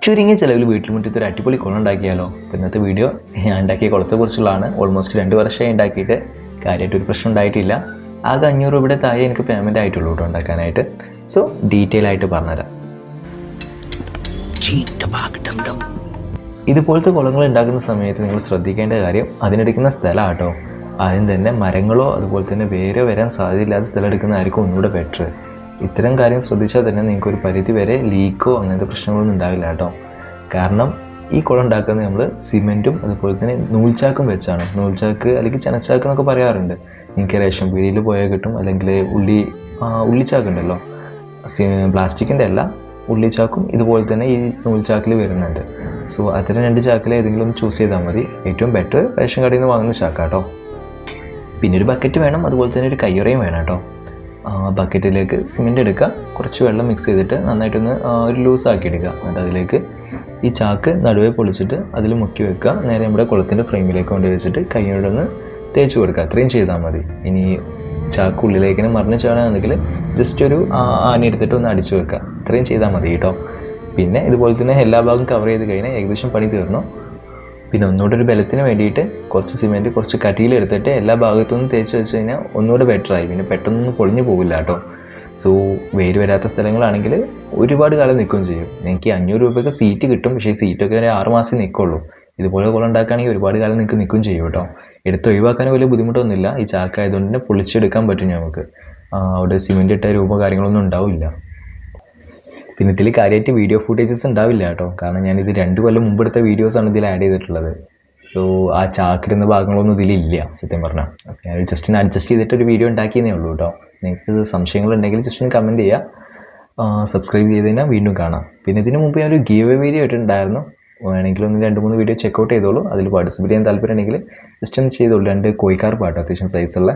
ചുരുങ്ങിയ ചിലവിൽ വീട്ടിൽ മുറ്റത്ത് ഒരു അടിപൊളി കുളം ഉണ്ടാക്കിയാലോ? ഇന്നത്തെ വീഡിയോ ഞാൻ ഉണ്ടാക്കിയ കുളത്തെക്കുറിച്ചുള്ളതാണ്. ഓൾമോസ്റ്റ് 2 വർഷമായി ഉണ്ടാക്കിയിട്ട് കാര്യമായിട്ടൊരു പ്രശ്നം ഉണ്ടായിട്ടില്ല. ആകെ 500 രൂപയുടെ താഴെ എനിക്ക് പേയ്മെൻറ്റ് ആയിട്ടുള്ളൂ കേട്ടോ ഉണ്ടാക്കാനായിട്ട്. സോ ഡീറ്റെയിൽ ആയിട്ട് പറഞ്ഞുതരാം. ഇതുപോലത്തെ കുളങ്ങൾ ഉണ്ടാക്കുന്ന സമയത്ത് നിങ്ങൾ ശ്രദ്ധിക്കേണ്ട കാര്യം അതിനെടുക്കുന്ന സ്ഥലമാണ് കേട്ടോ. ആദ്യം തന്നെ മരങ്ങളോ അതുപോലെ തന്നെ വേരോ വരാൻ സാധ്യതയില്ലാത്ത സ്ഥലം എടുക്കുന്നതായിരിക്കും ഒന്നുകൂടെ ബെറ്റർ. ഇത്തരം കാര്യം ശ്രദ്ധിച്ചാൽ തന്നെ നിങ്ങൾക്ക് ഒരു പരിധി വരെ ലീക്കോ അങ്ങനത്തെ പ്രശ്നങ്ങളൊന്നും ഉണ്ടാവില്ല കേട്ടോ. കാരണം ഈ കുളം ഉണ്ടാക്കുന്നത് നമ്മൾ സിമെൻറ്റും അതുപോലെ തന്നെ നൂൽച്ചാക്കും വെച്ചാണ്. നൂൽച്ചാക്ക് അല്ലെങ്കിൽ ചനച്ചാക്ക് എന്നൊക്കെ പറയാറുണ്ട്. നിങ്ങൾക്ക് റേഷൻ പീടികയിൽ പോയാൽ കിട്ടും. അല്ലെങ്കിൽ ഉള്ളിച്ചാക്കുണ്ടല്ലോ, പ്ലാസ്റ്റിക്കിൻ്റെ അല്ല, ഉള്ളിച്ചാക്കും ഇതുപോലെ തന്നെ ഈ നൂൽച്ചാക്കിൽ വരുന്നുണ്ട്. സോ അത്തരം 2 ചാക്കിൽ ഏതെങ്കിലും ഒന്ന് ചൂസ് ചെയ്താൽ മതി. ഏറ്റവും ബെറ്റർ റേഷൻ കടയിൽ നിന്ന് വാങ്ങുന്ന ചാക്കാട്ടോ. പിന്നെ ഒരു ബക്കറ്റ് വേണം, അതുപോലെ തന്നെ ഒരു കയ്യുറയും വേണം കേട്ടോ. ബക്കറ്റിലേക്ക് സിമെൻറ്റ് എടുക്കുക, കുറച്ച് വെള്ളം മിക്സ് ചെയ്തിട്ട് നന്നായിട്ടൊന്ന് ഒരു ലൂസാക്കി എടുക്കുക. എന്നിട്ട് അതിലേക്ക് ഈ ചാക്ക് നടുവേ പൊളിച്ചിട്ട് അതിൽ മുക്കി വെക്കുക. നേരെ നമ്മുടെ കുളത്തിൻ്റെ ഫ്രെയിമിലേക്ക് കൊണ്ട് വെച്ചിട്ട് കൈയോടൊന്ന് തേച്ച് കൊടുക്കുക. അത്രയും ചെയ്താൽ മതി. ഇനി ചാക്ക് ഉള്ളിലേക്ക് മറിഞ്ഞ് ചാടാണെങ്കിൽ ജസ്റ്റ് ഒരു ആണി എടുത്തിട്ട് ഒന്ന് അടിച്ചു വെക്കുക. ഇത്രയും ചെയ്താൽ മതി കേട്ടോ. പിന്നെ ഇതുപോലെ തന്നെ എല്ലാ ഭാഗവും കവർ ചെയ്ത് കഴിഞ്ഞാൽ ഏകദേശം പണി തീർന്നു. പിന്നെ ഒന്നുകൂടെ ഒരു ബലത്തിന് വേണ്ടിയിട്ട് കുറച്ച് സിമെൻറ്റ് കുറച്ച് കട്ടിയിലെടുത്തിട്ട് എല്ലാ ഭാഗത്തുനിന്നും തേച്ച് വെച്ച് കഴിഞ്ഞാൽ ഒന്നുകൂടെ ബെറ്ററായി. പിന്നെ പെട്ടെന്നൊന്നും പൊളിഞ്ഞു പോകില്ല കേട്ടോ. സോ വേര് വരാത്ത സ്ഥലങ്ങളാണെങ്കിൽ ഒരുപാട് കാലം നിൽക്കുകയും ചെയ്യും. എനിക്ക് 500 രൂപയ്ക്ക് സീറ്റ് കിട്ടും. പക്ഷേ സീറ്റൊക്കെ ഒരു 6 മാസം നിൽക്കുള്ളൂ. ഇതുപോലെ കുളം ഉണ്ടാക്കുകയാണെങ്കിൽ ഒരുപാട് കാലം നിൽക്കുകയും ചെയ്യും കേട്ടോ. എടുത്ത് ഒഴിവാക്കാൻ വലിയ ബുദ്ധിമുട്ടൊന്നുമില്ല. ഈ ചാക്കായതുകൊണ്ട് തന്നെ പൊളിച്ചെടുക്കാൻ പറ്റും നമുക്ക്. അവിടെ സിമെൻറ്റ് ഇട്ട രൂപ കാര്യങ്ങളൊന്നും ഉണ്ടാവില്ല. പിന്നെ ഇതിൽ കാര്യമായിട്ട് വീഡിയോ ഫുട്ടേജസ് ഉണ്ടാവില്ല കേട്ടോ. കാരണം ഞാനിത് 2 കൊല്ലം മുമ്പെടുത്ത വീഡിയോസാണ് ഇതിൽ ആഡ് ചെയ്തിട്ടുള്ളത്. സോ ആ ചാക്കിടുന്ന ഭാഗങ്ങളൊന്നും ഇതിലില്ല സത്യം പറഞ്ഞാൽ. അപ്പോൾ ഞാൻ ജസ്റ്റ് ഒന്ന് അഡ്ജസ്റ്റ് ചെയ്തിട്ടൊരു വീഡിയോ ഉണ്ടാക്കിയതേ ഉള്ളൂ കേട്ടോ. നിങ്ങൾക്ക് സംശയങ്ങളുണ്ടെങ്കിൽ ജസ്റ്റ് ഒന്ന് കമൻറ്റ് ചെയ്യുക. സബ്സ്ക്രൈബ് ചെയ്ത് കഴിഞ്ഞാൽ വീണ്ടും കാണാം. പിന്നെ ഇതിന് മുമ്പ് ഞാനൊരു ഗീവ് വീഡിയോ ഇട്ടിട്ടുണ്ടായിരുന്നു. വേണമെങ്കിൽ ഒന്ന് 2-3 വീഡിയോ ചെക്കൗട്ട് ചെയ്തോളൂ. അതിൽ പാർട്ടിസിപ്പേറ്റ് ചെയ്യാൻ താല്പര്യം ഉണ്ടെങ്കിൽ ജസ്റ്റ് ഒന്ന് ചെയ്തോളൂ. 2 കോഴിക്കാർ പാട്ടോ, അത്യാവശ്യം സൈസുള്ള